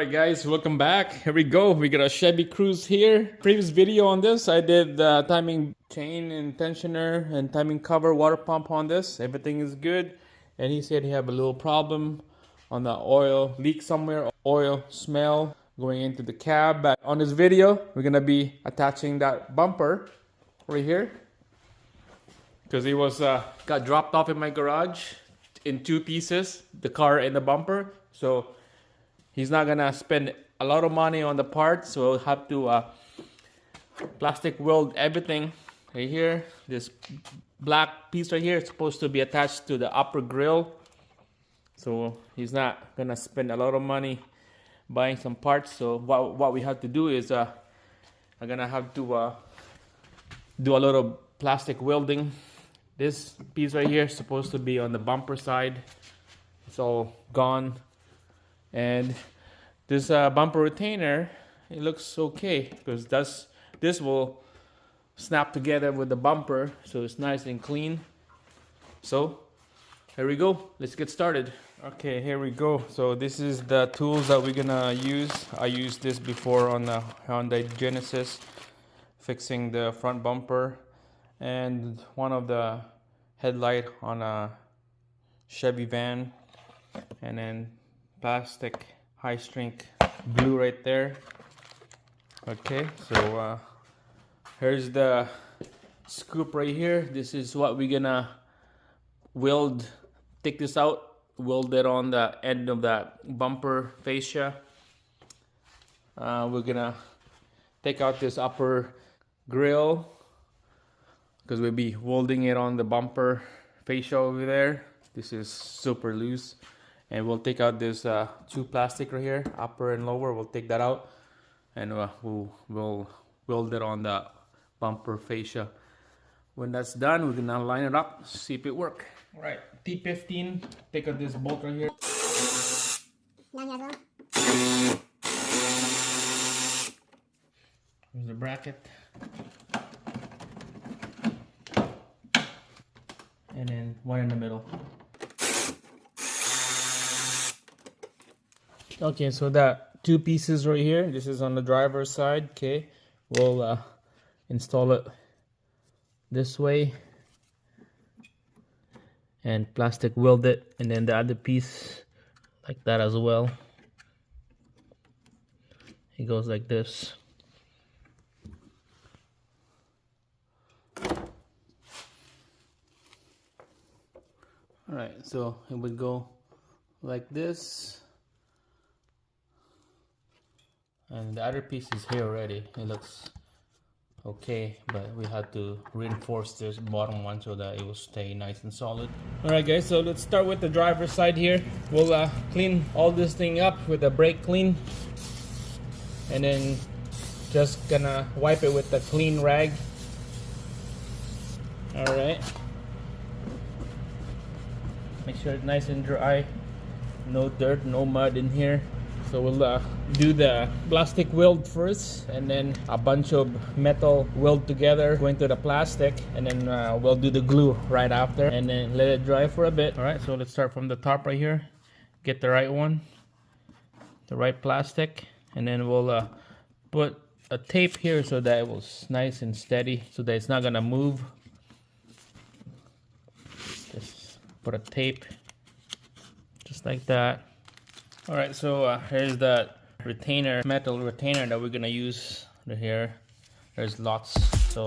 Alright guys, welcome back. Here we go. We got a Chevy Cruze here. Previous video on this, I did the timing chain and tensioner and timing cover water pump on this. Everything is good. And he said he have a little problem on the oil leak somewhere, oil smell going into the cab. But on this video, we're gonna be attaching that bumper right here. Because he was got dropped off in my garage in two pieces, the car and the bumper. So he's not gonna spend a lot of money on the parts, so we'll have to plastic weld everything right here. This black piece right here is supposed to be attached to the upper grill, so he's not gonna spend a lot of money buying some parts. So what we have to do is I'm gonna have to do a little plastic welding. This piece right here is supposed to be on the bumper side. It's all gone. And this bumper retainer, it looks okay because this will snap together with the bumper, so it's nice and clean. So here we go, let's get started. Okay, here we go. So this is the tools that we're gonna use. I used this before on the Hyundai Genesis, fixing the front bumper and one of the headlight on a Chevy van, and then plastic high strength glue right there. Okay, so here's the scoop right here. This is what we're gonna weld. Take this out, weld it on the end of that bumper fascia. We're gonna take out this upper grill because we'll be welding it on the bumper fascia over there. This is super loose. And we'll take out this two plastic right here, upper and lower. We'll take that out, and we'll weld it on the bumper fascia. When that's done, we're gonna line it up, see if it works. All right, T15. Take out this bolt right here. Here's the bracket, and then one in the middle. Okay, so that two pieces right here, this is on the driver's side. Okay, we'll install it this way and plastic weld it, and then the other piece like that as well. It goes like this. All right, so it would go like this. And the other piece is here already. It looks okay, but we had to reinforce this bottom one so that it will stay nice and solid. Alright guys, so let's start with the driver's side here. We'll clean all this thing up with a brake clean, and then just gonna wipe it with a clean rag. Alright, make sure it's nice and dry, no dirt, no mud in here. So we'll do the plastic weld first, and then a bunch of metal weld together going to the plastic, and then we'll do the glue right after, and then let it dry for a bit. All right, so let's start from the top right here. Get the right one, the right plastic, and then we'll put a tape here so that it was nice and steady, so that it's not gonna move. Just put a tape just like that. All right, so here's that retainer, metal retainer that we're gonna use right here. There's lots, so.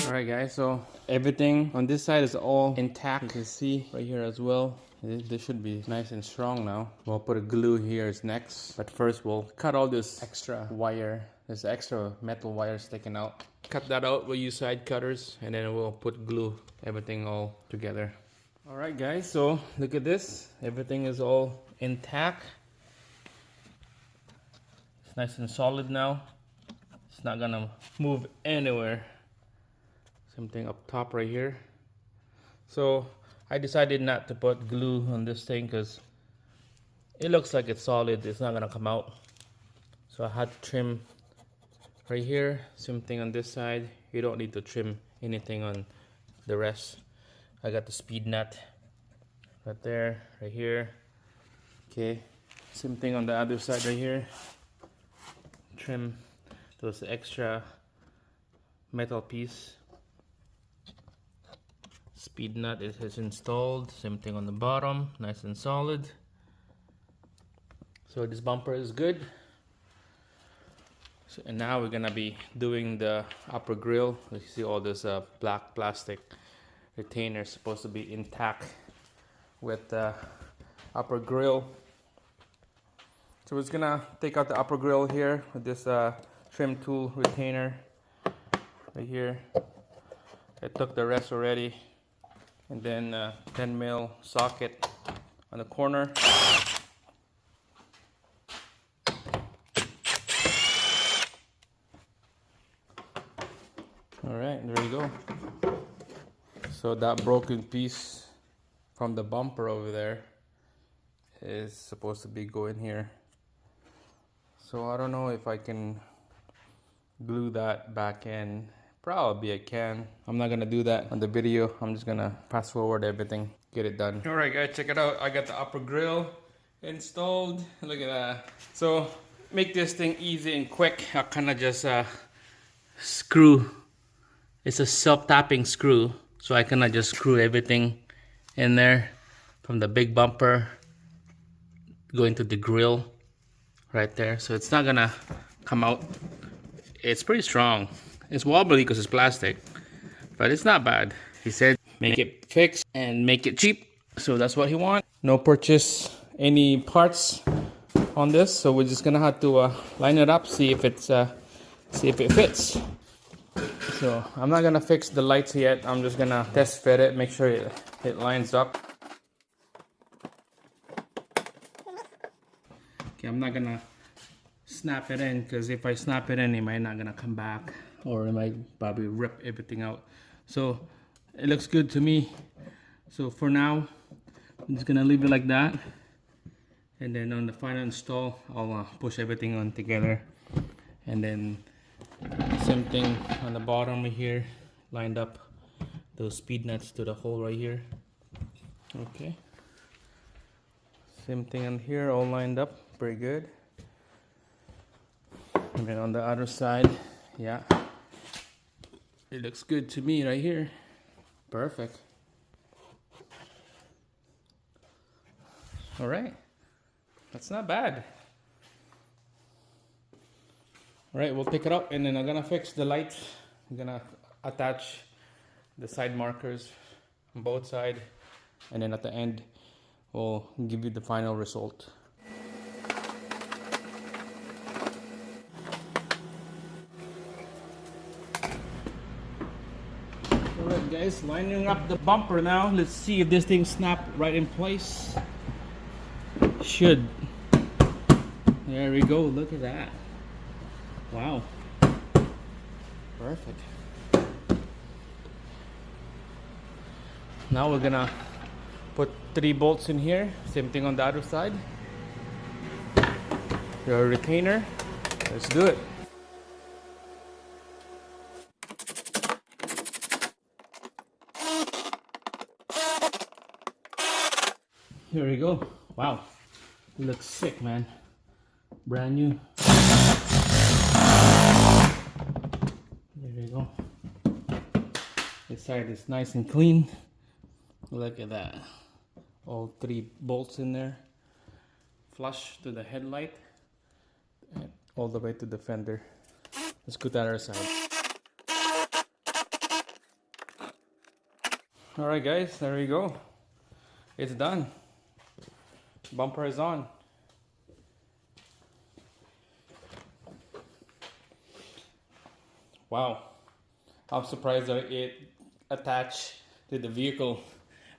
Alright guys, so everything on this side is all intact. You can see right here as well. This should be nice and strong now. We'll put a glue here next, but first we'll cut all this extra wire. This extra metal wire sticking out. Cut that out. We'll use side cutters, and then we'll put glue everything all together. Alright guys, so look at this. Everything is all intact. It's nice and solid now. It's not gonna move anywhere. Something up top right here. So I decided not to put glue on this thing because It looks like it's solid. It's not gonna come out. So I had to trim right here. Same thing on this side. You don't need to trim anything on the rest. I got the speed nut right there, right here. Okay. Same thing on the other side right here. Trim those extra metal piece. Speed nut is installed. Same thing on the bottom, nice and solid. So this bumper is good. So, and now we're gonna be doing the upper grill. You see all this black plastic retainer supposed to be intact with the upper grill. So we're just gonna take out the upper grill here with this trim tool retainer right here. I took the rest already. And then 10 mil socket on the corner. All right, there you go. So that broken piece from the bumper over there is supposed to be going here. So I don't know if I can glue that back in. Probably I can. I'm not gonna do that on the video. I'm just gonna fast forward everything, get it done. All right, guys, check it out. I got the upper grill installed. Look at that. So make this thing easy and quick. I kind of just screw. It's a self-tapping screw, so I kind of just screw everything in there from the big bumper going to the grill right there. So it's not gonna come out. It's pretty strong. It's wobbly because it's plastic, but it's not bad. He said make it fixed and make it cheap, so that's what he wants. No purchase any parts on this, so we're just gonna have to line it up, see if it fits. So I'm not gonna fix the lights yet. I'm just gonna test fit it, make sure it lines up. Okay, I'm not gonna snap it in, because if I snap it in, it might not gonna come back, or it might probably rip everything out. So it looks good to me. So for now, I'm just gonna leave it like that, and then on the final install, I'll push everything on together, and then same thing on the bottom right here, lined up those speed nuts to the hole right here. Okay, same thing on here, all lined up, pretty good. And then on the other side, yeah, it looks good to me right here. Perfect. All right, that's not bad. All right, we'll pick it up, and then I'm gonna fix the lights. I'm gonna attach the side markers on both sides, and then at the end, we'll give you the final result. Alright guys, lining up the bumper now. Let's see if this thing snaps right in place. Should. There we go, look at that. Wow. Perfect. Now we're gonna put 3 bolts in here. Same thing on the other side. Your retainer. Let's do it. Here we go. Wow, it looks sick, man. Brand new. There we go. This side is nice and clean. Look at that. All 3 bolts in there. Flush to the headlight and all the way to the fender. Let's go to the other side. Alright guys, there we go. It's done. Bumper is on. Wow, I'm surprised that it attached to the vehicle.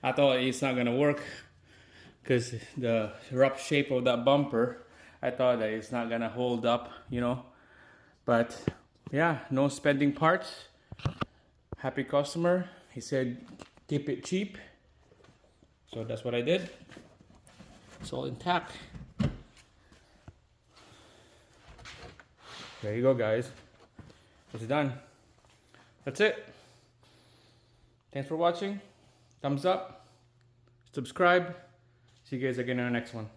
I thought it's not gonna work because the rough shape of that bumper, I thought that it's not gonna hold up, you know. But yeah, no spending parts. Happy customer. He said keep it cheap, so that's what I did. It's all intact. There you go, guys. It's done. That's it. Thanks for watching. Thumbs up. Subscribe. See you guys again in the next one.